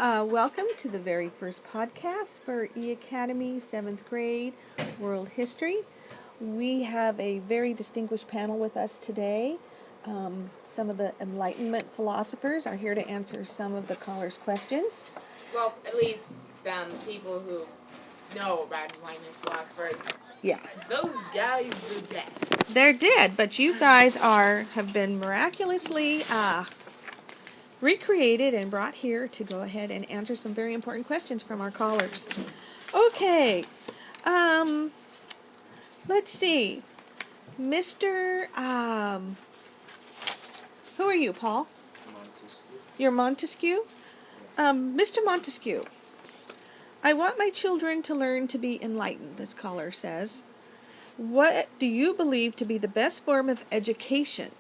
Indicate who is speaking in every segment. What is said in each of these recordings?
Speaker 1: Welcome to the very first podcast for E-Academy 7th grade World History. We have a very distinguished panel with us today. Some of the Enlightenment philosophers are here to answer some of the callers' questions.
Speaker 2: Well, at least people who know about Enlightenment philosophers.
Speaker 1: Yeah.
Speaker 2: Those guys are dead.
Speaker 1: They're dead, but you guys have been miraculously recreated and brought here to go ahead and answer some very important questions from our callers. Okay. Let's see. Mr. Who are you, Paul?
Speaker 3: Montesquieu.
Speaker 1: You're Montesquieu? Mr. Montesquieu, I want my children to learn to be enlightened, this caller says. What do you believe to be the best form of education?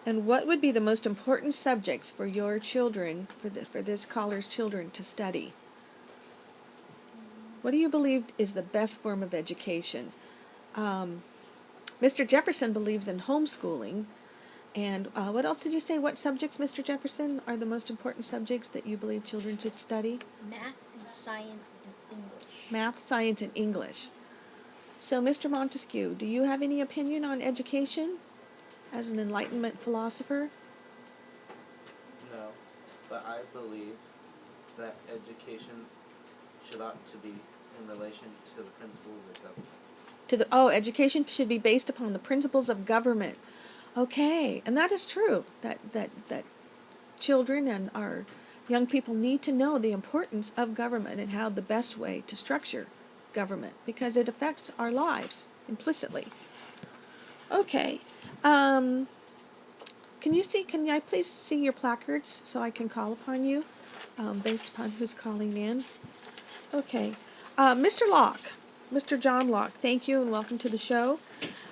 Speaker 1: And what would be the most important subjects for your children, for this caller's children to study? What do you believe is the best form of education? Mr. Jefferson believes in homeschooling. And what else did you say? What subjects, Mr. Jefferson, are the most important subjects that you believe children should study?
Speaker 4: Math and science and English.
Speaker 1: Math, science, and English. So, Mr. Montesquieu, do you have any opinion on education as an Enlightenment philosopher?
Speaker 3: No, but I believe that education should ought to be in relation to the principles of government.
Speaker 1: Education should be based upon the principles of government. Okay, and that is true. That children and our young people need to know the importance of government and how the best way to structure government, because it affects our lives implicitly. Okay. Can I please see your placards so I can call upon you based upon who's calling in? Okay. Mr. Locke, Mr. John Locke, thank you and welcome to the show.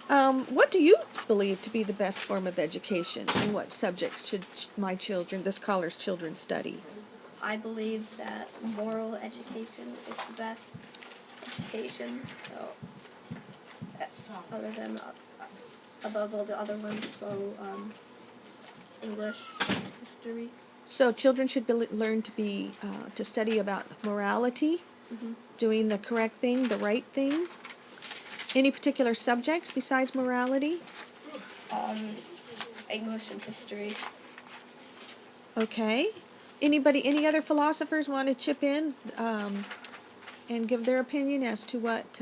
Speaker 1: What do you believe to be the best form of education, and what subjects should my children, this caller's children, study?
Speaker 4: I believe that moral education is the best education, so that's other than above all the other ones, so English, history.
Speaker 1: So children should learn to study about morality, doing the correct thing, the right thing. Any particular subjects besides morality?
Speaker 4: English and history.
Speaker 1: Okay. Any other philosophers want to chip in and give their opinion as to what...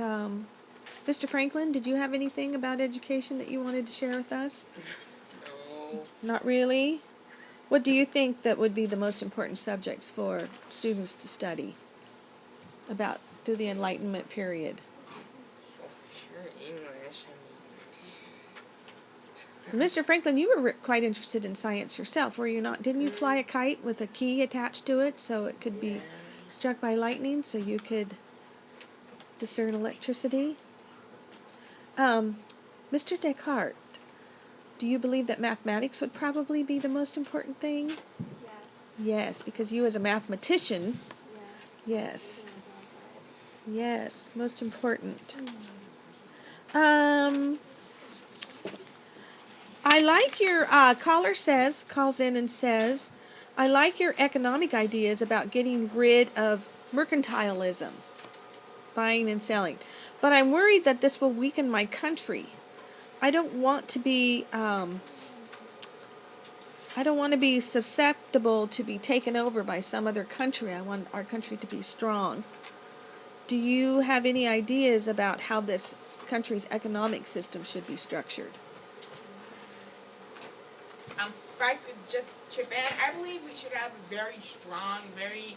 Speaker 1: Mr. Franklin, did you have anything about education that you wanted to share with us?
Speaker 2: No.
Speaker 1: Not really? What do you think that would be the most important subjects for students to study about through the Enlightenment period?
Speaker 2: Well, for sure, English.
Speaker 1: Mr. Franklin, you were quite interested in science yourself, were you not? Didn't you fly a kite with a key attached to it so it could be struck by lightning so you could discern electricity? Mr. Descartes, do you believe that mathematics would probably be the most important thing?
Speaker 5: Yes.
Speaker 1: Yes, because you as a mathematician,
Speaker 5: Yes.
Speaker 1: yes, most important. I like your, caller calls in and says, I like your economic ideas about getting rid of mercantilism, buying and selling. But I'm worried that this will weaken my country. I don't want to be susceptible to be taken over by some other country. I want our country to be strong. Do you have any ideas about how this country's economic system should be structured?
Speaker 2: If I could just chip in, I believe we should have a very strong, very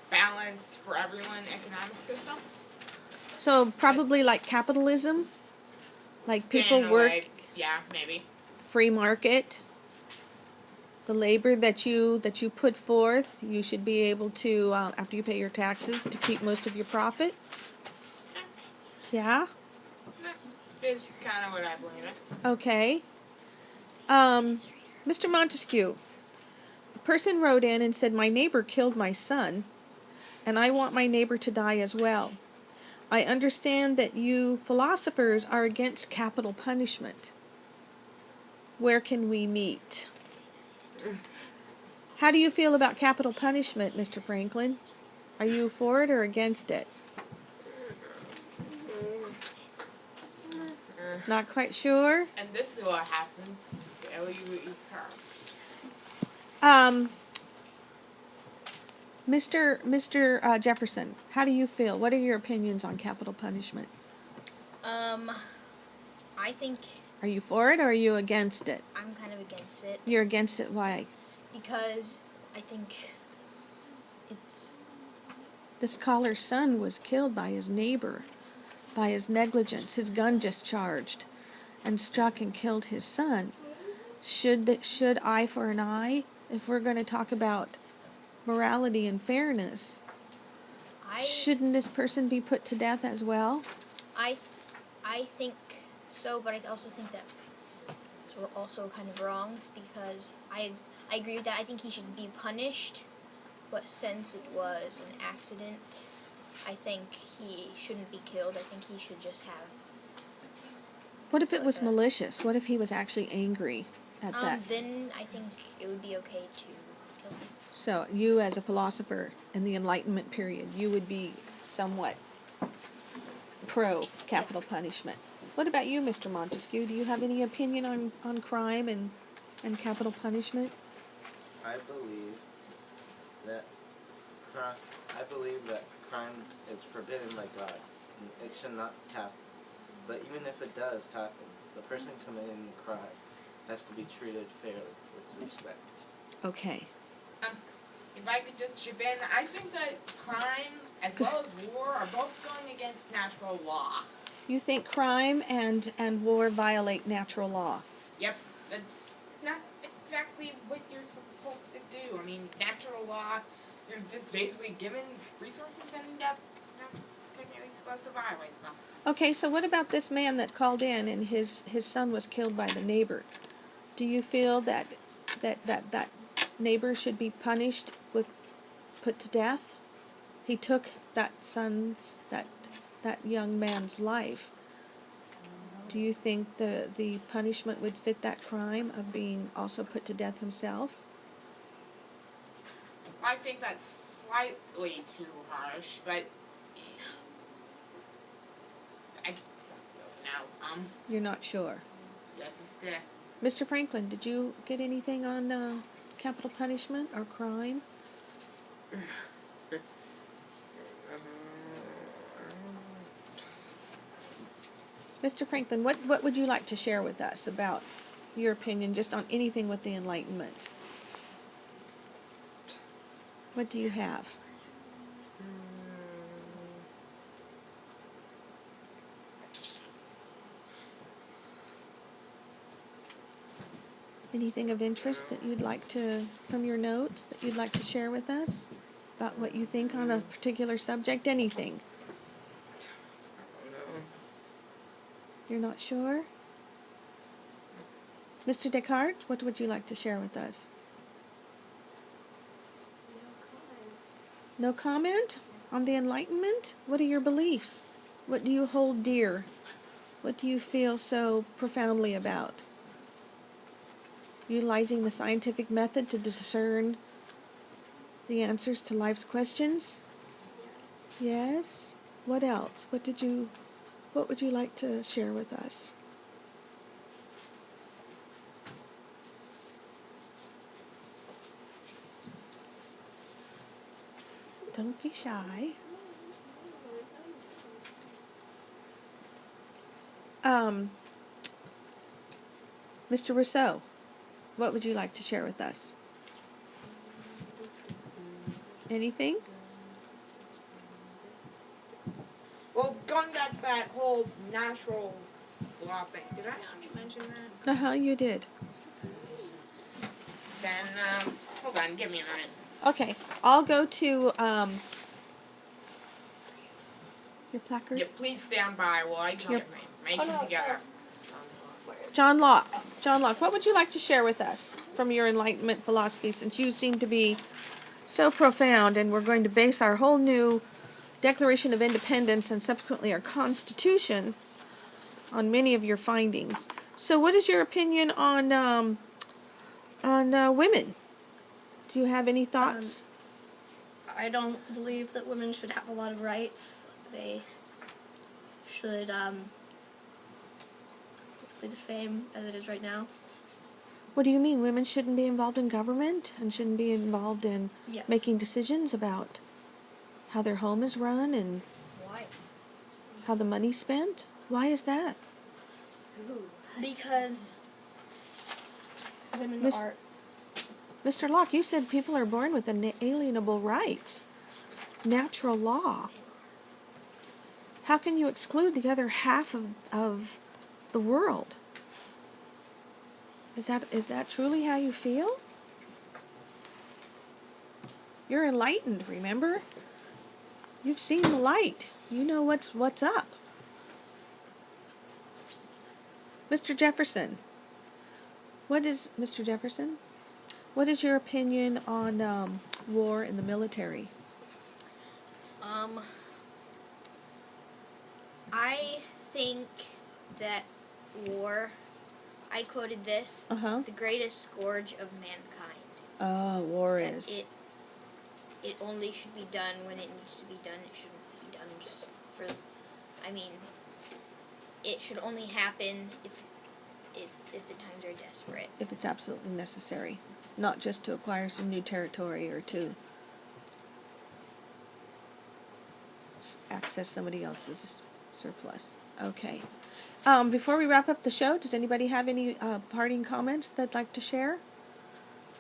Speaker 2: balanced for everyone economic system.
Speaker 1: So probably like capitalism, like people work,
Speaker 2: maybe.
Speaker 1: free market. The labor that you put forth, you should be able to, after you pay your taxes, to keep most of your profit. Yeah?
Speaker 2: It's kind of what I believe in.
Speaker 1: Okay. Mr. Montesquieu, a person wrote in and said, my neighbor killed my son, and I want my neighbor to die as well. I understand that you philosophers are against capital punishment. Where can we meet? How do you feel about capital punishment, Mr. Franklin? Are you for it or against it? Not quite sure?
Speaker 2: And this is what happens. We curse.
Speaker 1: Mr. Jefferson, how do you feel? What are your opinions on capital punishment?
Speaker 5: I think
Speaker 1: Are you for it or are you against it?
Speaker 5: I'm kind of against it
Speaker 1: You're against it, why?
Speaker 5: because I think it's
Speaker 1: This caller's son was killed by his neighbor, by his negligence. His gun just charged and struck and killed his son. Should eye for an eye? If we're going to talk about morality and fairness,
Speaker 5: I
Speaker 1: shouldn't this person be put to death as well?
Speaker 5: I I think so, but I also think that it's also kind of wrong because I agree with that. I think he should be punished, but since it was an accident, I think he shouldn't be killed. I think he should just have.
Speaker 1: What if it was
Speaker 5: Okay.
Speaker 1: malicious? What if he was actually angry at that?
Speaker 5: Then I think it would be okay to kill him.
Speaker 1: So you, as a philosopher in the Enlightenment period, you would be somewhat pro capital punishment. What about you, Mr. Montesquieu? Do you have any opinion on crime and capital punishment?
Speaker 3: I believe that crime is forbidden by God. And it should not happen. But even if it does happen, the person committing the crime has to be treated fairly with respect.
Speaker 1: Okay.
Speaker 2: If I could just chip in, I think that crime as well as war are both going against natural law.
Speaker 1: You think crime and war violate natural law?
Speaker 2: Yep, that's not exactly what you're supposed to do. I mean, natural law, you're just basically given resources and you're not technically supposed to violate them.
Speaker 1: Okay, so what about this man that called in and his son was killed by the neighbor? Do you feel that neighbor should be punished with put to death? He took that young man's life. Do you think the punishment would fit that crime of being also put to death himself?
Speaker 2: I think that's slightly too harsh, but I don't know.
Speaker 1: You're not sure.
Speaker 2: Yeah, just
Speaker 1: Mr. Franklin, did you get anything on capital punishment or crime? Mr. Franklin, what would you like to share with us about your opinion just on anything with the Enlightenment? What do you have? Anything of interest that you'd like to, from your notes, that you'd like to share with us about what you think on a particular subject? Anything? You're not sure? Mr. Descartes, what would you like to share with us? No comment on the Enlightenment? What are your beliefs? What do you hold dear? What do you feel so profoundly about? Utilizing the scientific method to discern the answers to life's questions? Yes? What else? What would you like to share with us? Don't be shy. Mr. Rousseau, what would you like to share with us? Anything?
Speaker 2: well, going back to that whole natural law thing, did I not mention that?
Speaker 1: Uh-huh, you did.
Speaker 2: Then, hold on, give me a minute.
Speaker 1: Okay, I'll go to, your placard?
Speaker 2: Yeah, please stand by while I just
Speaker 1: Yep.
Speaker 2: get my information together.
Speaker 1: John Locke. John Locke, what would you like to share with us from your Enlightenment philosophy, since you seem to be so profound and we're going to base our whole new Declaration of Independence and subsequently our Constitution on many of your findings. So what is your opinion on women? Do you have any thoughts?
Speaker 4: I don't believe that women should have a lot of rights. They should basically the same as it is right now.
Speaker 1: What do you mean? Women shouldn't be involved in government and shouldn't be involved in
Speaker 4: Yes.
Speaker 1: making decisions about how their home is run and
Speaker 5: Why?
Speaker 1: how the money's spent? Why is that?
Speaker 5: Ooh.
Speaker 4: Because women
Speaker 1: Miss-
Speaker 4: are.
Speaker 1: Mr. Locke, you said people are born with inalienable rights. Natural law. How can you exclude the other half of the world? Is that truly how you feel? You're enlightened, remember? You've seen the light. You know what's up. Mr. Jefferson. Mr. Jefferson? What is your opinion on war in the military?
Speaker 5: I think that war, I quoted this,
Speaker 1: Uh-huh.
Speaker 5: the greatest scourge of mankind.
Speaker 1: Oh, war
Speaker 5: That
Speaker 1: is.
Speaker 5: it only should be done when it needs to be done. It shouldn't be done just for, I mean, it should only happen if the times are desperate.
Speaker 1: If it's absolutely necessary. Not just to acquire some new territory or to access somebody else's surplus. Okay. Before we wrap up the show, does anybody have any parting comments they'd like to share?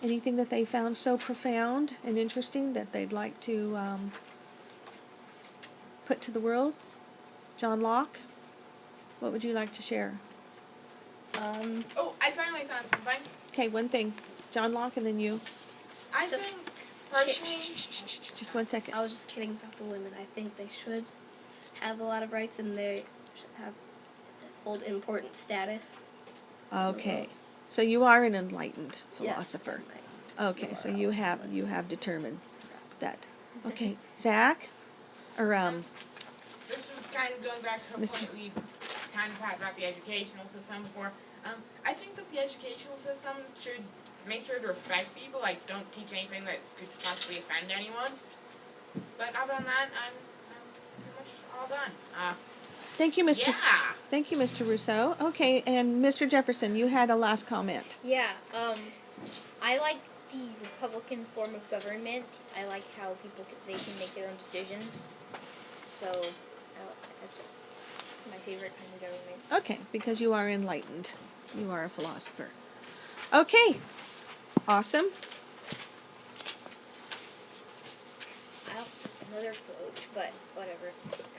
Speaker 1: Anything that they found so profound and interesting that they'd like to put to the world? John Locke, what would you like to share?
Speaker 2: Oh, I finally found something.
Speaker 1: Okay, one thing. John Locke and then you.
Speaker 2: I
Speaker 4: Just-
Speaker 2: think, personally,
Speaker 1: Just 1 second.
Speaker 4: I was just kidding about the women. I think they should have a lot of rights and they should hold important status.
Speaker 1: Okay. So you are an enlightened
Speaker 4: Yes,
Speaker 1: philosopher.
Speaker 4: and
Speaker 1: Okay,
Speaker 4: You
Speaker 1: so
Speaker 4: are
Speaker 1: you
Speaker 4: a-
Speaker 1: have determined that. Okay, Zach, or
Speaker 2: this is kind of going back to a
Speaker 1: Mr.
Speaker 2: point we kind of talked about the educational system before. I think that the educational system should make sure to respect people, like don't teach anything that could possibly offend anyone. But other than that, I'm pretty much all done.
Speaker 1: thank you, Mr.
Speaker 2: Yeah.
Speaker 1: Thank you, Mr. Rousseau. Okay, and Mr. Jefferson, you had a last comment.
Speaker 5: Yeah, I like the Republican form of government. I like how they can make their own decisions. So, that's my favorite kind of government.
Speaker 1: Okay, because you are enlightened. You are a philosopher. Okay, awesome.
Speaker 5: I also another quote, but whatever.